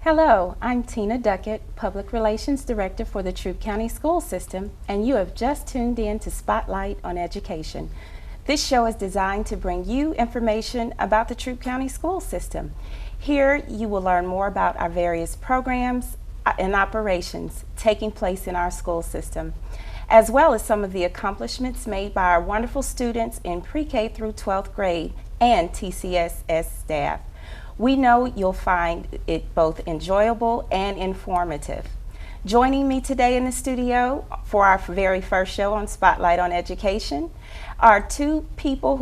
Hello, I'm Tina Duckett, Public Relations Director for the Troup County School System, and you have just tuned in to Spotlight on Education. This show is designed to bring you information about the Troup County School System. Here you will learn more about our various programs and operations taking place in our school system, as well as some of the accomplishments made by our wonderful students in pre-K through 12th grade and TCSS staff. We know you'll find it both enjoyable and informative. Joining me today in the studio for our very first show on Spotlight on Education are two people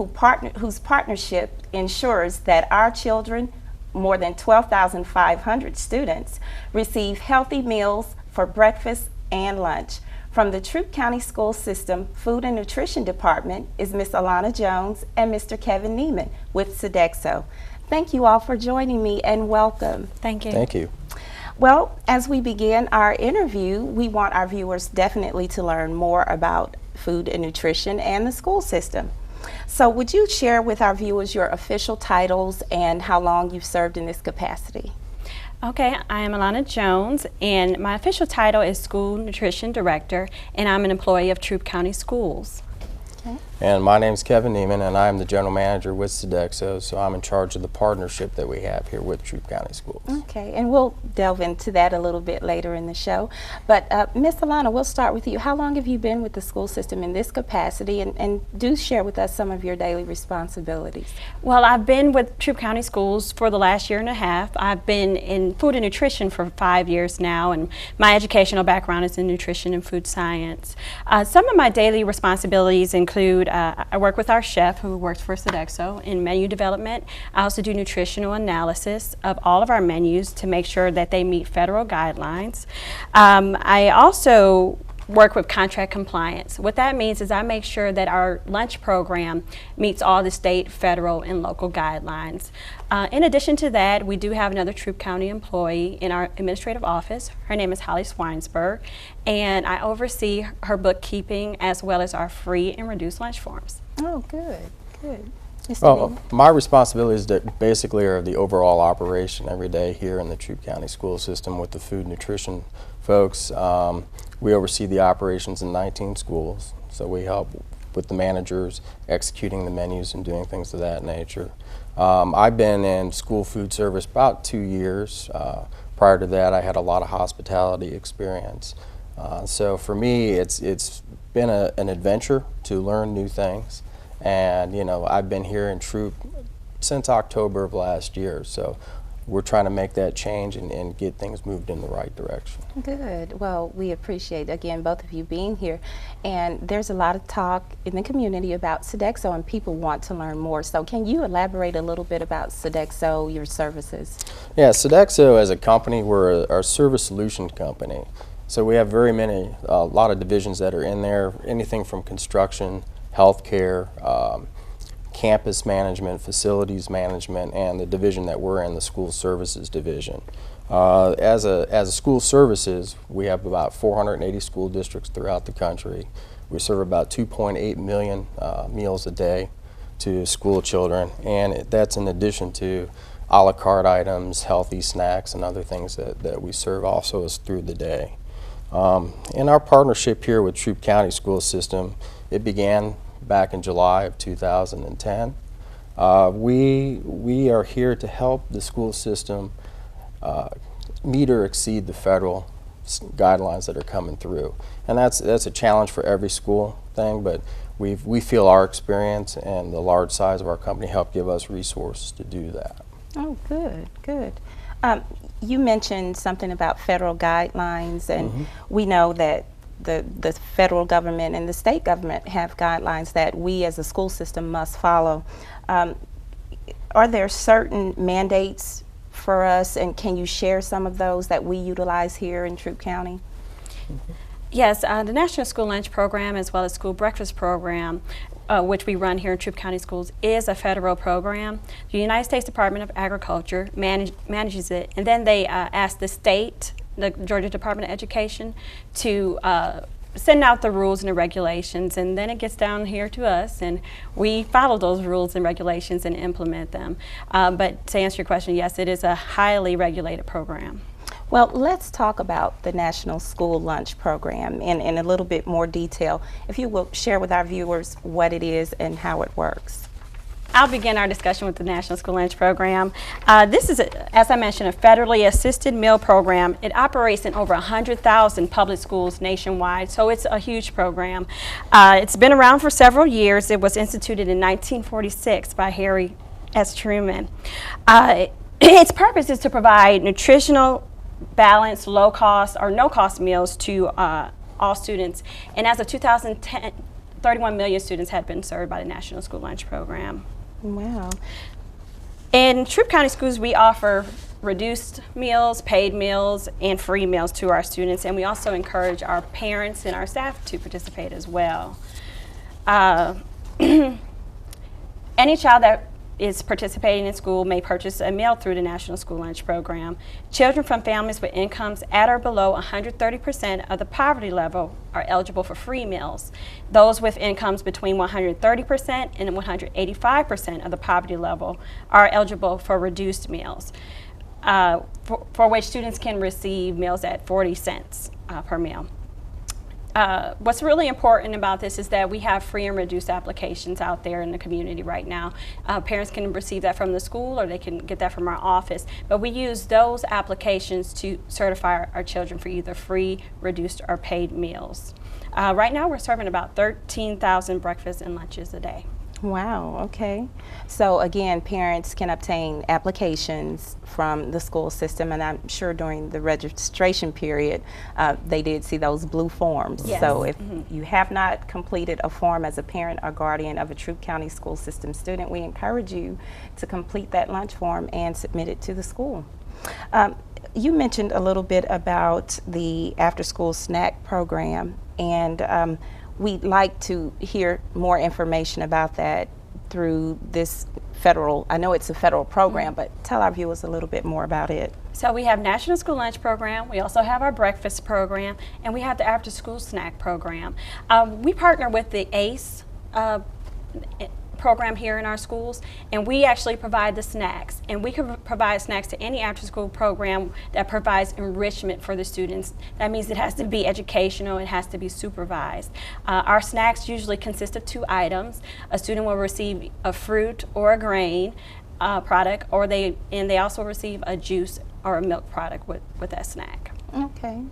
whose partnership ensures that our children, more than 12,500 students, receive healthy meals for breakfast and lunch. From the Troup County School System Food and Nutrition Department is Ms. Alana Jones and Mr. Kevin Neiman with Sodexo. Thank you all for joining me and welcome. Thank you. Thank you. Well, as we begin our interview, we want our viewers definitely to learn more about food and nutrition and the school system. So would you share with our viewers your official titles and how long you've served in this capacity? Okay, I am Alana Jones, and my official title is School Nutrition Director, and I'm an employee of Troup County Schools. Okay. And my name is Kevin Neiman, and I'm the general manager with Sodexo, so I'm in charge of the partnership that we have here with Troup County Schools. Okay, and we'll delve into that a little bit later in the show. But Ms. Alana, we'll start with you. How long have you been with the school system in this capacity, and do share with us some of your daily responsibilities? Well, I've been with Troup County Schools for the last year and a half. I've been in food and nutrition for 5 years now, and my educational background is in nutrition and food science. Some of my daily responsibilities include I work with our chef who works for Sodexo in menu development. I also do nutritional analysis of all of our menus to make sure that they meet federal guidelines. I also work with contract compliance. What that means is I make sure that our lunch program meets all the state, federal, and local guidelines. In addition to that, we do have another Troup County employee in our administrative office. Her name is Holly Swinesberg, and I oversee her bookkeeping as well as our free and reduced lunch forms. Oh, good, good. Mr. Well, Neiman? my responsibilities that basically are the overall operation every day here in the Troup County School System with the food nutrition folks. We oversee the operations in 19 schools, so we help with the managers executing the menus and doing things of that nature. I've been in school food service about 2 years. Prior to that, I had a lot of hospitality experience. So for me, it's been an adventure to learn new things. And you know, I've been here in Troup since October of last year, so we're trying to make that change and get things moved in the right direction. Good. Well, we appreciate, again, both of you being here. And there's a lot of talk in the community about Sodexo, and people want to learn more. So can you elaborate a little bit about Sodexo, your services? Yeah, Sodexo as a company, we're a service solution company. So we have a lot of divisions that are in there, anything from construction, healthcare, campus management, facilities management, and the division that we're in, the school services division. As a school services, we have about 480 school districts throughout the country. We serve about 2.8 million meals a day to school children, and that's in addition to a la carte items, healthy snacks, and other things that we serve also as through the day. In our partnership here with Troup County School System, it began back in July of 2010. We are here to help the school system meet or exceed the federal guidelines that are coming through. And that's a challenge for every school thing, but we feel our experience and the large size of our company help give us resources to do that. Oh, good, good. You mentioned something about federal guidelines, and we know that the federal government and the state government have guidelines that we as a school system must follow. Are there certain mandates for us, and can you share some of those that we utilize here in Troup County? Yes, the National School Lunch Program as well as School Breakfast Program, which we run here in Troup County Schools, is a federal program. The United States Department of Agriculture manages it, and then they ask the state, the Georgia Department of Education, to send out the rules and the regulations, and then it gets down here to us, and we follow those rules and regulations and implement them. But to answer your question, yes, it is a highly regulated program. Well, let's talk about the National School Lunch Program in a little bit more detail. If you will share with our viewers what it is and how it works. I'll begin our discussion with the National School Lunch Program. This is, as I mentioned, a federally assisted meal program. It operates in over 100,000 public schools nationwide, so it's a huge program. It's been around for several years. It was instituted in 1946 by Harry S. Truman. Its purpose is to provide nutritional, balanced, low-cost or no-cost meals to all students. And as of 2010, 31 million students had been served by the National School Lunch Program. Wow. In Troup County Schools, we offer reduced meals, paid meals, and free meals to our students, and we also encourage our parents and our staff to participate as well. Any child that is participating in school may purchase a meal through the National School Lunch Program. Children from families with incomes at or below 130% of the poverty level are eligible for free meals. Those with incomes between 130% and 185% of the poverty level are eligible for reduced meals, for which students can receive meals at 40 cents per meal. What's really important about this is that we have free and reduced applications out there in the community right now. Parents can receive that from the school or they can get that from our office, but we use those applications to certify our children for either free, reduced, or paid meals. Right now we're serving about 13,000 breakfasts and lunches a day. Wow, okay. So again, parents can obtain applications from the school system, and I'm sure during the registration period they did see those blue forms. Yes. So if you have not completed a form as a parent or guardian of a Troup County School System student, we encourage you to complete that lunch form and submit it to the school. You mentioned a little bit about the after-school snack program, and we'd like to hear more information about that through this federal, I know it's a federal program, but tell our viewers a little bit more about it. So we have National School Lunch Program, we also have our breakfast program, and we have the after school snack program. We partner with the ACE program here in our schools, and we actually provide the snacks, and we can provide snacks to any after school program that provides enrichment for the students. That means it has to be educational, it has to be supervised. Our snacks usually consist of 2 items. A student will receive a fruit or a grain product, or they also receive a juice or a milk product with that snack. Okay.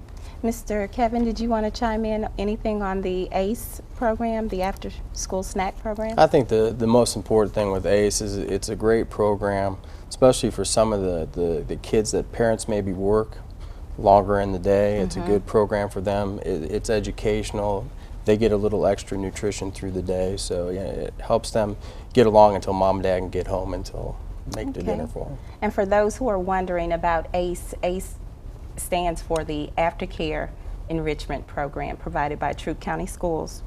Mr. Kevin, did you want to chime in anything on the ACE program, the after school snack program? I think the most important thing with ACE is it's a great program, especially for some of the kids that parents maybe work longer in the day. It's a good program for them. It's educational. They get a little extra nutrition through the day, so yeah, it helps them get along until mom and dad can get home until make the dinner for them. And for those who are wondering about ACE, ACE stands for the Aftercare Enrichment Program provided by Troup County Schools.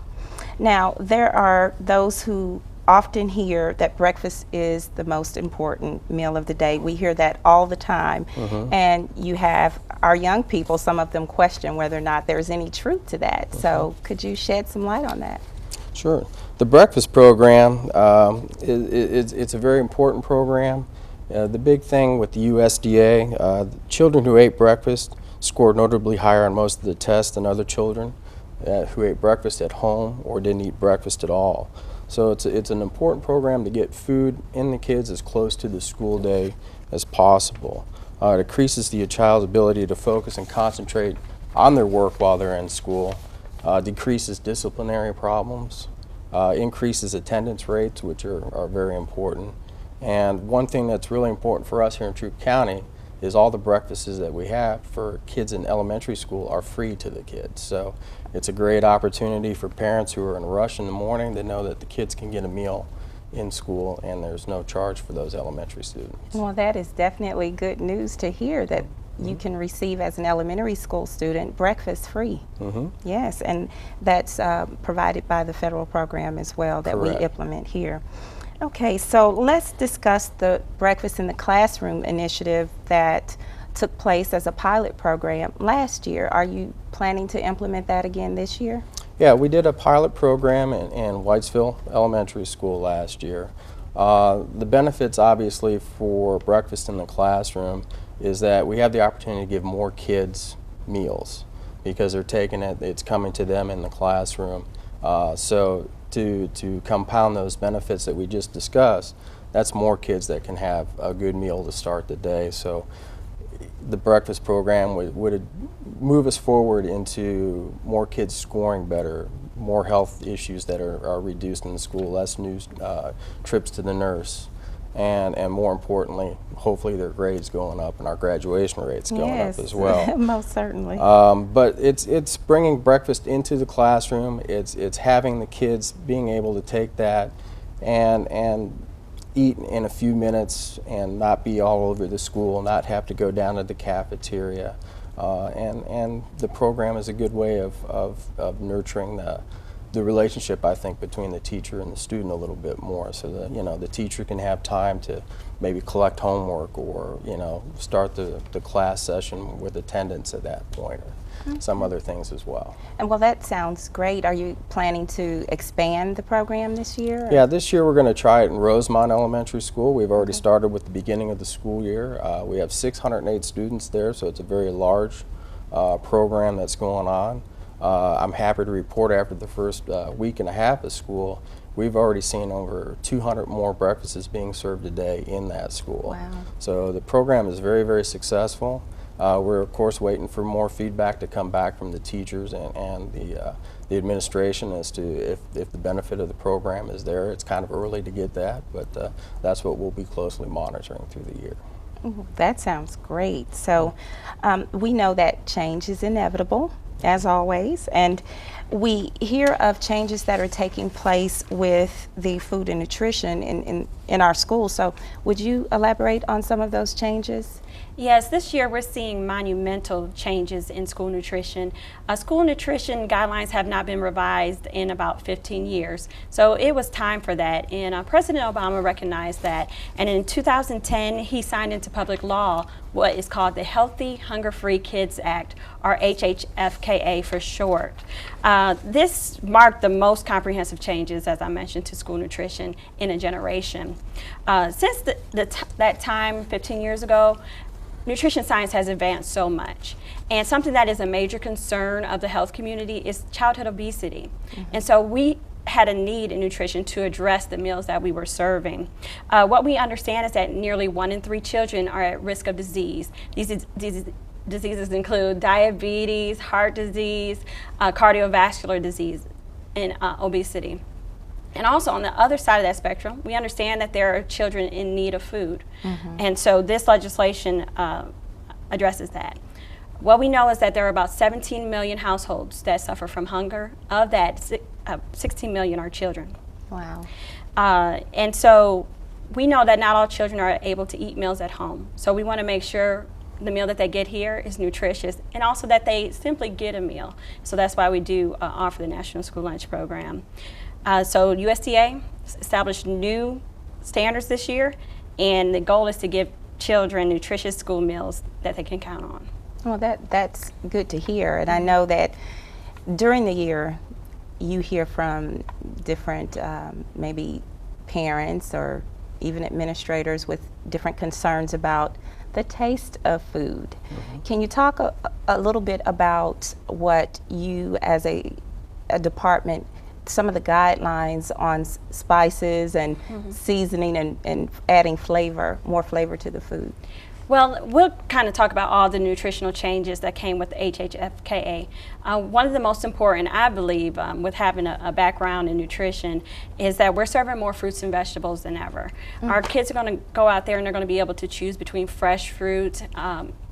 Now, there are those who often hear that breakfast is the most important meal of the day. We hear that all the time. And you have our young people, some of them question whether or not there's any truth to that. So could you shed some light on that? Sure. The breakfast program, it's a very important program. The big thing with the USDA, children who ate breakfast scored notably higher on most of the tests than other children who ate breakfast at home or didn't eat breakfast at all. So it's an important program to get food in the kids as close to the school day as possible. It increases the child's ability to focus and concentrate on their work while they're in school, decreases disciplinary problems, increases attendance rates, which are very important. And one thing that's really important for us here in Troup County is all the breakfasts that we have for kids in elementary school are free to the kids. So it's a great opportunity for parents who are in a rush in the morning to know that the kids can get a meal in school and there's no charge for those elementary students. Well, that is definitely good news to hear, that you can receive as an elementary school student breakfast free. Yes, and that's provided by the federal program as well that we implement here. Okay, so let's discuss the Breakfast in the Classroom initiative that took place as a pilot program last year. Are you planning to implement that again this year? Yeah, we did a pilot program in Whitesville Elementary School last year. The benefits obviously for breakfast in the classroom is that we have the opportunity to give more kids meals because they're taking it, it's coming to them in the classroom. So to compound those benefits that we just discussed, that's more kids that can have a good meal to start the day. So the breakfast program would move us forward into more kids scoring better, more health issues that are reduced in the school, less new trips to the nurse, and more importantly, hopefully their grades going up and our graduation rates going up as well. Most certainly. But it's bringing breakfast into the classroom. It's having the kids being able to take that and eat in a few minutes and not be all over the school, not have to go down to the cafeteria. And the program is a good way of nurturing the relationship, I think, between the teacher and the student a little bit more, so that, you know, the teacher can have time to maybe collect homework or, you know, start the class session with attendance at that point, or some other things as well. And well, that sounds great. Are you planning to expand the program this year? Yeah, this year we're going to try it in Rosemont Elementary School. We've already started with the beginning of the school year. We have 608 students there, so it's a very large program that's going on. I'm happy to report after the first week and a half of school, we've already seen over 200 more breakfasts being served a day in that school. Wow. So the program is very, very successful. We're of course waiting for more feedback to come back from the teachers and the administration as to if the benefit of the program is there. It's kind of early to get that, but that's what we'll be closely monitoring through the year. That sounds great. So we know that change is inevitable, as always, and we hear of changes that are taking place with the food and nutrition in our schools. So would you elaborate on some of those changes? Yes, this year we're seeing monumental changes in school nutrition. School nutrition guidelines have not been revised in about 15 years, so it was time for that, and President Obama recognized that, and in 2010 he signed into public law what is called the Healthy Hunger-Free Kids Act, or HHFKA for short. This marked the most comprehensive changes, as I mentioned, to school nutrition in a generation. Since that time, 15 years ago, nutrition science has advanced so much, and something that is a major concern of the health community is childhood obesity. And so we had a need in nutrition to address the meals that we were serving. What we understand is that nearly 1 in 3 children are at risk of disease. These diseases include diabetes, heart disease, cardiovascular disease, and obesity. And also on the other side of that spectrum, we understand that there are children in need of food. And so this legislation addresses that. What we know is that there are about 17 million households that suffer from hunger. Of that, 16 million are children. Wow. And so we know that not all children are able to eat meals at home. So we want to make sure the meal that they get here is nutritious, and also that they simply get a meal. So that's why we do offer the National School Lunch Program. So USDA established new standards this year, and the goal is to give children nutritious school meals that they can count on. Well, that's good to hear, and I know that during the year you hear from different maybe parents or even administrators with different concerns about the taste of food. Can you talk a little bit about what you as a department, some of the guidelines on spices and seasoning and adding more flavor to the food? Well, we'll kind of talk about all the nutritional changes that came with the HHFKA. One of the most important, I believe, with having a background in nutrition is that we're serving more fruits and vegetables than ever. Our kids are going to go out there and they're going to be able to choose between fresh fruit,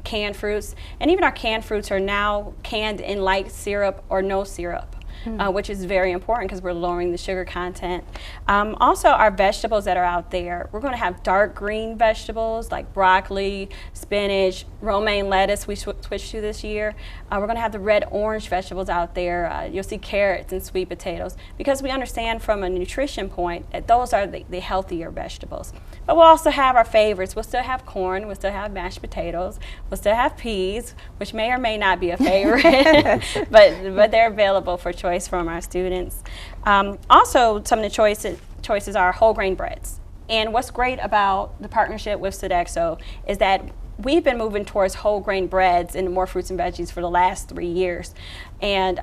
canned fruits, and even our canned fruits are now canned in light syrup or no syrup. Which is very important because we're lowering the sugar content. Also, our vegetables that are out there, we're going to have dark green vegetables like broccoli, spinach, romaine lettuce we switched to this year. We're going to have the red-orange vegetables out there. You'll see carrots and sweet potatoes, because we understand from a nutrition point that those are the healthier vegetables. But we'll also have our favorites. We'll still have corn, we'll still have mashed potatoes, we'll still have peas, which may or may not be a favorite, but they're available for choice from our students. Also, some of the choices are whole grain breads. And what's great about the partnership with Sodexo is that we've been moving towards whole grain breads and more fruits and veggies for the last 3 years. And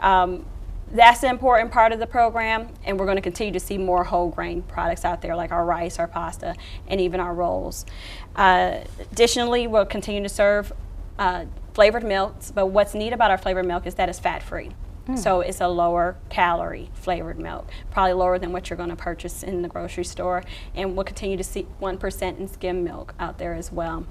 that's an important part of the program, and we're going to continue to see more whole grain products out there, like our rice, our pasta, and even our rolls. Additionally, we'll continue to serve flavored milks, but what's neat about our flavored milk is that it's fat-free. So it's a lower calorie flavored milk, probably lower than what you're going to purchase in the grocery store, and we'll continue to see 1% in skim milk out there as well.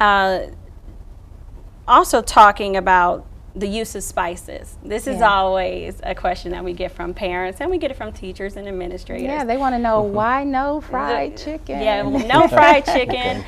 Also talking about the use of spices. This is always a question that we get from parents, and we get it from teachers and administrators. Yeah, they want to know why no fried chicken. Yeah, no fried chicken.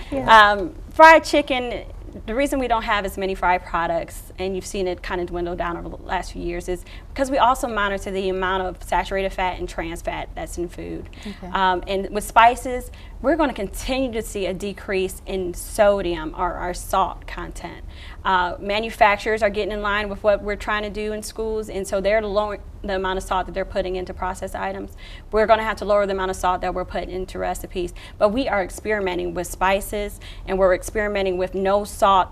Fried chicken, the reason we don't have as many fried products, and you've seen it kind of dwindle down over the last few years, is because we also monitor the amount of saturated fat and trans fat that's in food. And with spices, we're going to continue to see a decrease in sodium, or our salt content. Manufacturers are getting in line with what we're trying to do in schools, and so they're lowering the amount of salt that they're putting into processed items. We're going to have to lower the amount of salt that we're putting into recipes. But we are experimenting with spices, and we're experimenting with no salt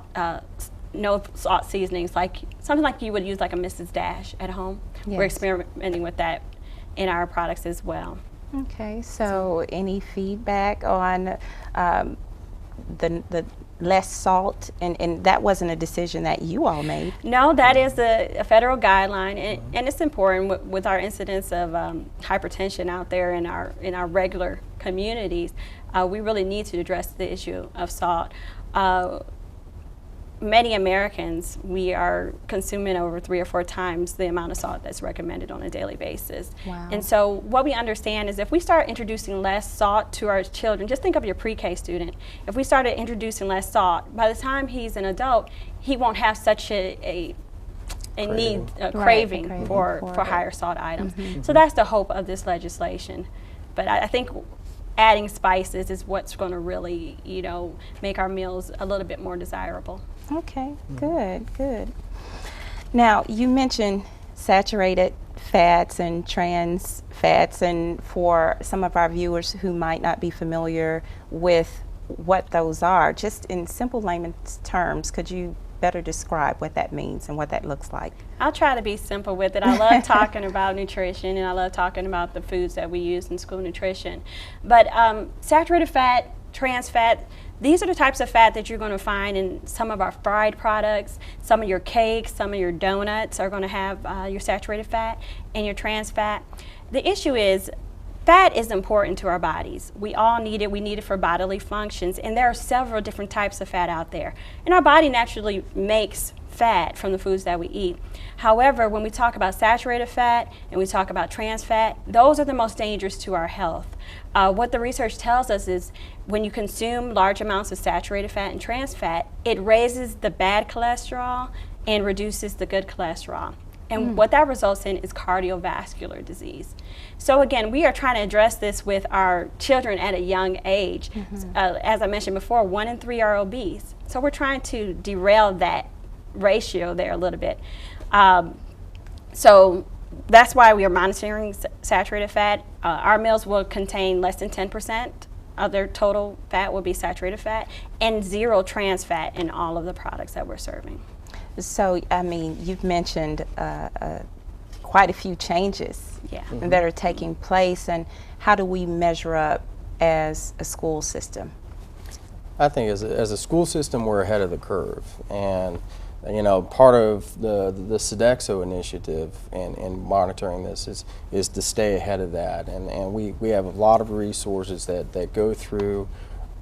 seasonings, like something like you would use like a Mrs. Dash at home. We're experimenting with that in our products as well. Okay, so any feedback on the less salt, and that wasn't a decision that you all made? No, that is a federal guideline, and it's important with our incidence of hypertension out there in our regular communities. We really need to address the issue of salt. Many Americans, we are consuming over 3 or 4 times the amount of salt that's recommended on a daily basis. Wow. And so what we understand is if we start introducing less salt to our children, just think of your pre-K student. If we started introducing less salt, by the time he's an adult, he won't have such a craving for higher salt items. So that's the hope of this legislation. But I think adding spices is what's going to really, make our meals a little bit more desirable. Okay, good. Now, you mentioned saturated fats and trans fats, and for some of our viewers who might not be familiar with what those are, just in simple layman's terms, could you better describe what that means and what that looks like? I'll try to be simple with it. I love talking about nutrition, and I love talking about the foods that we use in school nutrition. But saturated fat, trans fat, these are the types of fat that you're going to find in some of our fried products. Some of your cakes, some of your donuts are going to have your saturated fat and your trans fat. The issue is fat is important to our bodies. We all need it. We need it for bodily functions, and there are several different types of fat out there. And our body naturally makes fat from the foods that we eat. However, when we talk about saturated fat and we talk about trans fat, those are the most dangerous to our health. What the research tells us is when you consume large amounts of saturated fat and trans fat, it raises the bad cholesterol and reduces the good cholesterol. And what that results in is cardiovascular disease. So again, we are trying to address this with our children at a young age. As I mentioned before, 1 in 3 are obese. So we're trying to derail that ratio there a little bit. So that's why we are monitoring saturated fat. Our meals will contain less than 10% of their total fat will be saturated fat, and 0 trans fat in all of the products that we're serving. So, I mean, you've mentioned quite a few changes that are taking place, and how do we measure up as a school system? I think as a school system, we're ahead of the curve, and part of the Sodexo initiative and monitoring this is to stay ahead of that, and we have a lot of resources that go through,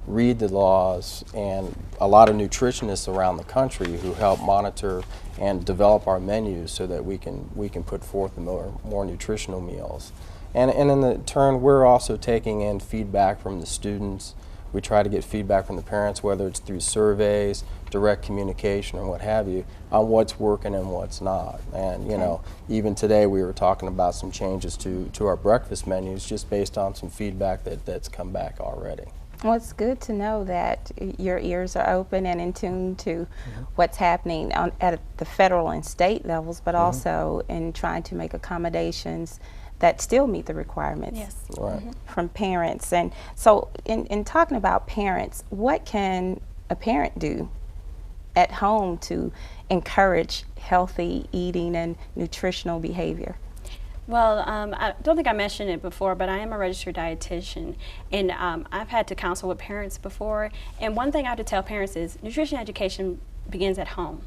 read the laws, and a lot of nutritionists around the country who help monitor and develop our menus so that we can put forth the more nutritional meals. And in the turn, we're also taking in feedback from the students. We try to get feedback from the parents, whether it's through surveys, direct communication, or what have you, on what's working and what's not. And even today we were talking about some changes to our breakfast menus just based on some feedback that's come back already. Well, it's good to know that your ears are open and in tune to what's happening at the federal and state levels, but also in trying to make accommodations that still meet the requirements Right. from parents. And so in talking about parents, what can a parent do at home to encourage healthy eating and nutritional behavior? Well, I don't think I mentioned it before, but I am a registered dietitian, and I've had to counsel with parents before. And one thing I have to tell parents is nutrition education begins at home.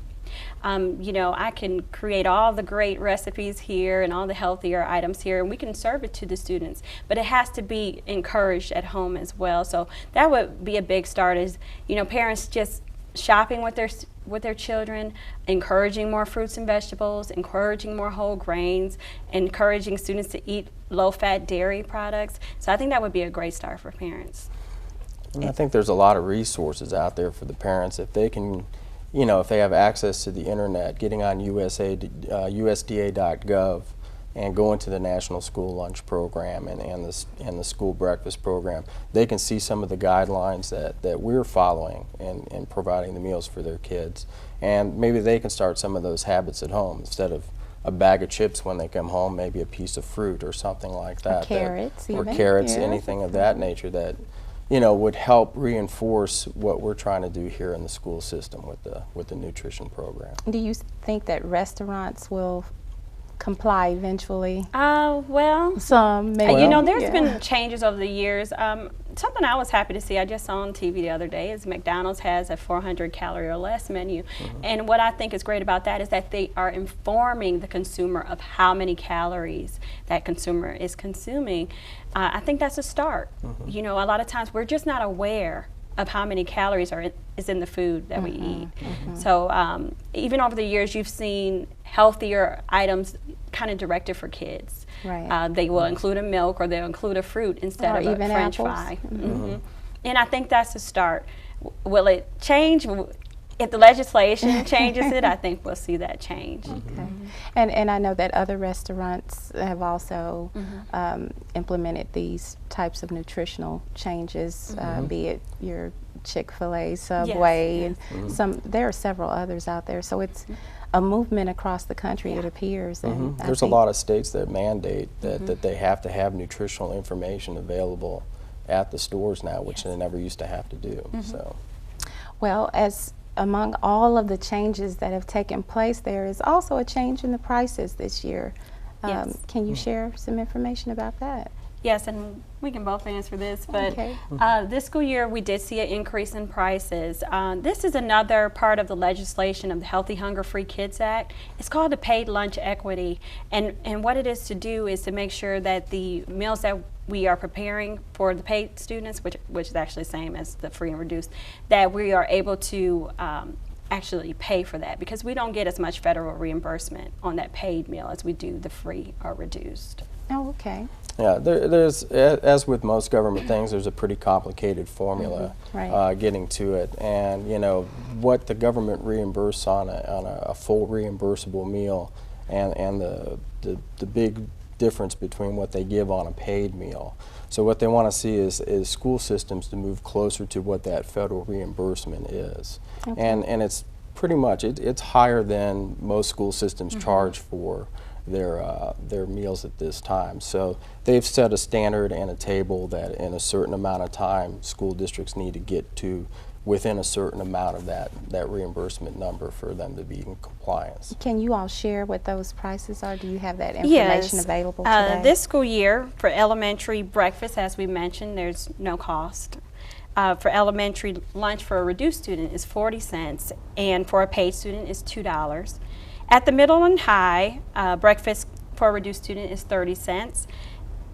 You know, I can create all the great recipes here and all the healthier items here, and we can serve it to the students, but it has to be encouraged at home as well. So that would be a big start, is, you know, parents just shopping with their children, encouraging more fruits and vegetables, encouraging more whole grains, encouraging students to eat low-fat dairy products. So I think that would be a great start for parents. And I think there's a lot of resources out there for the parents if they can, you know, if they have access to the internet, getting on USDA.gov and going to the National School Lunch Program and the School Breakfast Program, they can see some of the guidelines that we're following in providing the meals for their kids. And maybe they can start some of those habits at home. Instead of a bag of chips when they come home, maybe a piece of fruit or something like that. Or carrots, or even. carrots, Yeah. anything of that nature that, you know, would help reinforce what we're trying to do here in the school system with the nutrition program. Do you think that restaurants will comply eventually? Well, Some, maybe. you know, there's Yeah. been changes over the years. Something I was happy to see, I just saw on TV the other day, is McDonald's has a 400 calorie or less menu. And what I think is great about that is that they are informing the consumer of how many calories that consumer is consuming. I think that's a start. You know, a lot of times we're just not aware of how many calories is in the food that we eat. So even over the years, you've seen healthier items kind of directed for kids. Right. They will include a milk, or they'll include a fruit instead Or of a even French apples. fry. And I think that's a start. Will it change? If the legislation changes it, I think we'll see that change. Okay. And I know that other restaurants have also implemented these types of nutritional changes, be it your Chick-fil-A, Subway, yes. and there are several others out there. So it's a movement across the country, it appears. And I There's a think lot of states that mandate that they have to have nutritional information available at the stores now, which they never used to have to do. So, well, as among all of the changes that have taken place, there is also a change in the prices this year. Yes. Can you share some information about that? Yes, and we can both answer this, but Okay. this school year we did see an increase in prices. This is another part of the legislation of the Healthy Hunger Free Kids Act. It's called the Paid Lunch Equity, and what it is to do is to make sure that the meals that we are preparing for the paid students, which is actually the same as the free and reduced, that we are able to actually pay for that, because we don't get as much federal reimbursement on that paid meal as we do the free or reduced. Oh, okay. yeah, there's, as with most government things, there's a pretty complicated formula Right. getting to it. And, you know, what the government reimburse on a full reimbursable meal and the big difference between what they give on a paid meal. So what they want to see is school systems to move closer to what that federal reimbursement is. Okay. And it's pretty much, it's higher than most school systems charge for their meals at this time. So they've set a standard and a table that in a certain amount of time school districts need to get to within a certain amount of that reimbursement number for them to be in compliance. Can you all share what those prices are? Do you have that information available today? This school year for elementary breakfast, as we mentioned, there's no cost. For elementary lunch for a reduced student is 40 cents, and for a paid student is $2. At the middle and high, breakfast for a reduced student is 30 cents,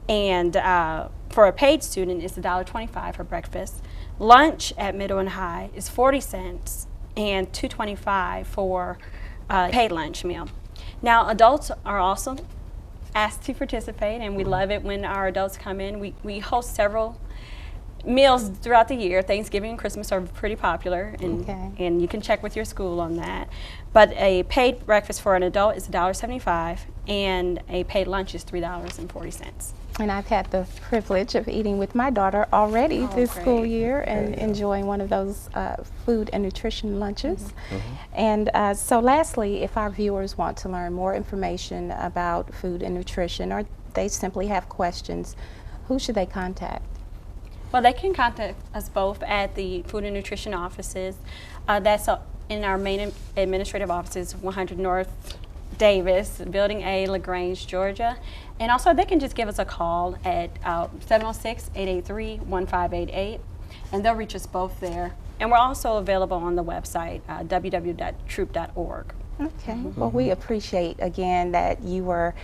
and for a paid student is $1.25 for breakfast. Lunch at middle and high is 40 cents and $2.25 for a paid lunch meal. Now, adults are also asked to participate, and we love it when our adults come in. We host several meals throughout the year. Thanksgiving and Christmas are pretty popular, and you can check with your school on that. But a paid breakfast for an adult is $1.75, and a paid lunch is $3.40. And I've had the privilege of eating with my daughter already this school year and enjoying one of those food and nutrition lunches. And so lastly, if our viewers want to learn more information about food and nutrition, or they simply have questions, who should they contact? Well, they can contact us both at the Food and Nutrition offices. That's in our main administrative offices, 100 North Davis, Building A, LaGrange, Georgia. And also they can just give us a call at 706-883-1588, and they'll reach us both there. And we're also available on the website, www.troup.org. Okay. Well, we appreciate again that you were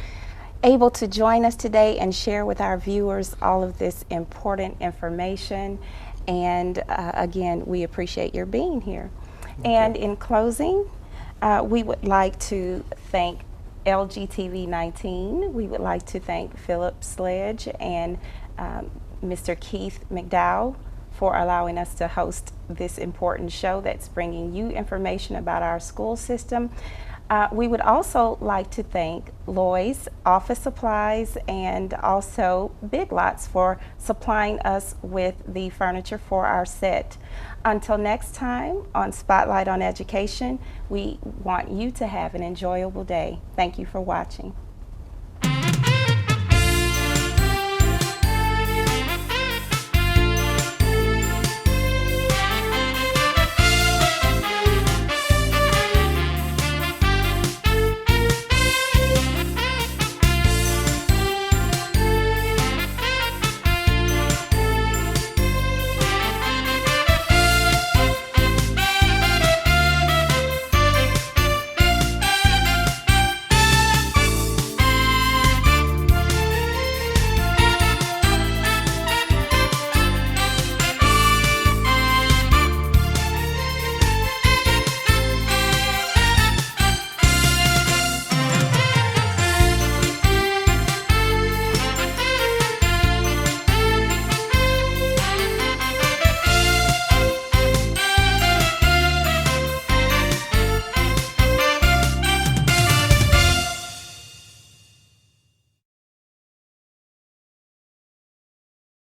able to join us today and share with our viewers all of this important information. And again, we appreciate your being here. Okay. And in closing, we would like to thank LGTV 19. We would like to thank Philip Sledge and Mr. Keith McDowell for allowing us to host this important show that's bringing you information about our school system. We would also like to thank Loy's Office Supplies and also Big Lots for supplying us with the furniture for our set. Until next time on Spotlight on Education, we want you to have an enjoyable day. Thank you for watching.